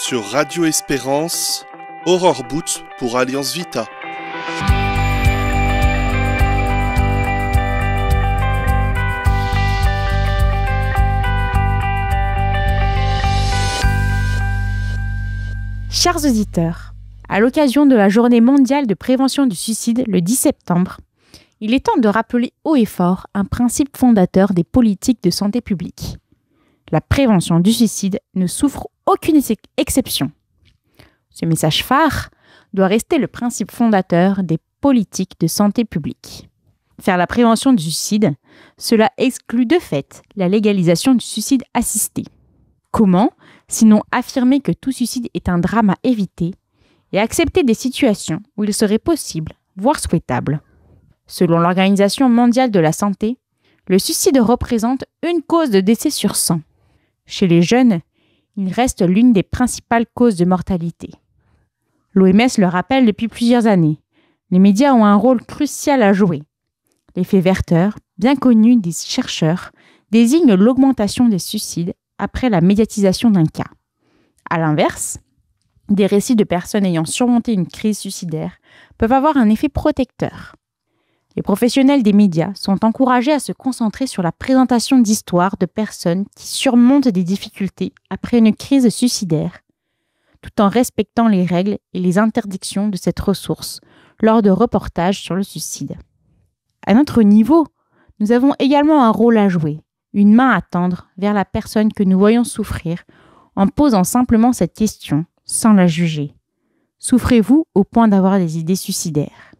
sur Radio Espérance, Aurore Boot pour Alliance Vita. Chers auditeurs, à l'occasion de la Journée mondiale de prévention du suicide le 10 septembre, il est temps de rappeler haut et fort un principe fondateur des politiques de santé publique. La prévention du suicide ne souffre aucune exception. Ce message phare doit rester le principe fondateur des politiques de santé publique. Faire la prévention du suicide, cela exclut de fait la légalisation du suicide assisté. Comment, sinon affirmer que tout suicide est un drame à éviter et accepter des situations où il serait possible, voire souhaitable. Selon l'Organisation mondiale de la santé, le suicide représente une cause de décès sur 100. Chez les jeunes, il reste l'une des principales causes de mortalité. L'OMS le rappelle depuis plusieurs années. Les médias ont un rôle crucial à jouer. L'effet Werther, bien connu des chercheurs, désigne l'augmentation des suicides après la médiatisation d'un cas. À l'inverse, des récits de personnes ayant surmonté une crise suicidaire peuvent avoir un effet protecteur. Les professionnels des médias sont encouragés à se concentrer sur la présentation d'histoires de personnes qui surmontent des difficultés après une crise suicidaire, tout en respectant les règles et les interdictions de cette ressource lors de reportages sur le suicide. À notre niveau, nous avons également un rôle à jouer, une main à tendre vers la personne que nous voyons souffrir en posant simplement cette question sans la juger. Souffrez-vous au point d'avoir des idées suicidaires ?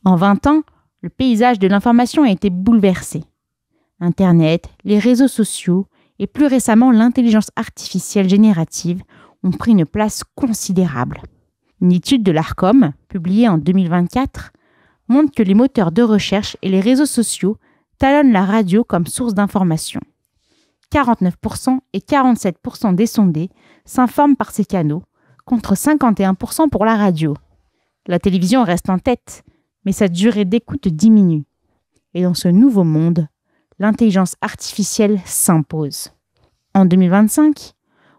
En 20 ans, le paysage de l'information a été bouleversé. Internet, les réseaux sociaux et plus récemment l'intelligence artificielle générative ont pris une place considérable. Une étude de l'Arcom, publiée en 2024, montre que les moteurs de recherche et les réseaux sociaux talonnent la radio comme source d'information. 49% et 47% des sondés s'informent par ces canaux, contre 51% pour la radio. La télévision reste en tête, mais sa durée d'écoute diminue. Et dans ce nouveau monde, l'intelligence artificielle s'impose. En 2025,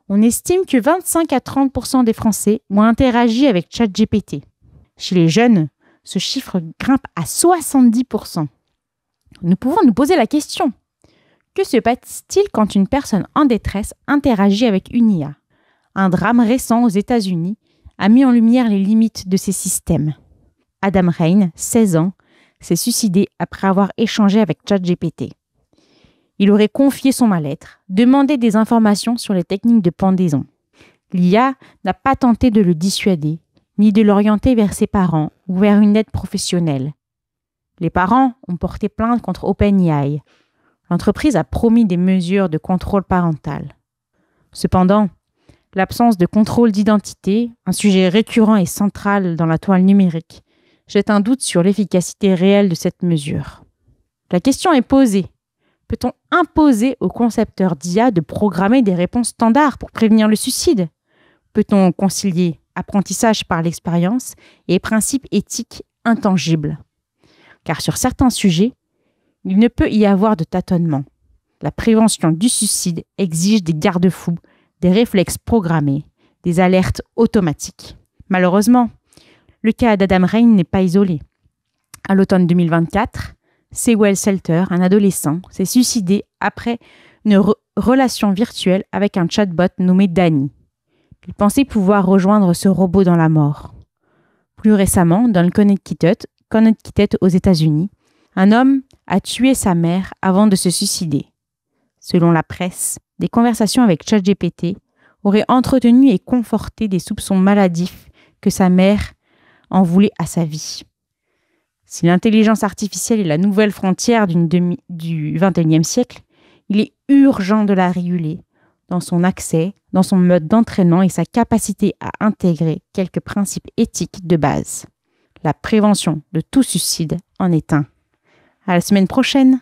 on estime que 25 à 30% des Français ont interagi avec ChatGPT. Chez les jeunes, ce chiffre grimpe à 70%. Nous pouvons nous poser la question. Que se passe-t-il quand une personne en détresse interagit avec une IA ? Un drame récent aux États-Unis a mis en lumière les limites de ces systèmes. Adam Rein, 16 ans, s'est suicidé après avoir échangé avec ChatGPT. Il aurait confié son mal-être, demandé des informations sur les techniques de pendaison. L'IA n'a pas tenté de le dissuader, ni de l'orienter vers ses parents ou vers une aide professionnelle. Les parents ont porté plainte contre OpenAI. L'entreprise a promis des mesures de contrôle parental. Cependant, l'absence de contrôle d'identité, un sujet récurrent et central dans la toile numérique, jette un doute sur l'efficacité réelle de cette mesure. La question est posée. Peut-on imposer aux concepteurs d'IA de programmer des réponses standards pour prévenir le suicide ? Peut-on concilier apprentissage par l'expérience et principes éthiques intangibles ? Car sur certains sujets, il ne peut y avoir de tâtonnement. La prévention du suicide exige des garde-fous, des réflexes programmés, des alertes automatiques. Malheureusement, le cas d'Adam Rein n'est pas isolé. À l'automne 2024, Sewell Selter, un adolescent, s'est suicidé après une relation virtuelle avec un chatbot nommé Danny. Il pensait pouvoir rejoindre ce robot dans la mort. Plus récemment, dans le Connecticut aux États-Unis, un homme a tué sa mère avant de se suicider. Selon la presse, des conversations avec ChatGPT auraient entretenu et conforté des soupçons maladifs que sa mère en voulait à sa vie. Si l'intelligence artificielle est la nouvelle frontière du XXIe siècle, il est urgent de la réguler dans son accès, dans son mode d'entraînement et sa capacité à intégrer quelques principes éthiques de base. La prévention de tout suicide en est un. À la semaine prochaine!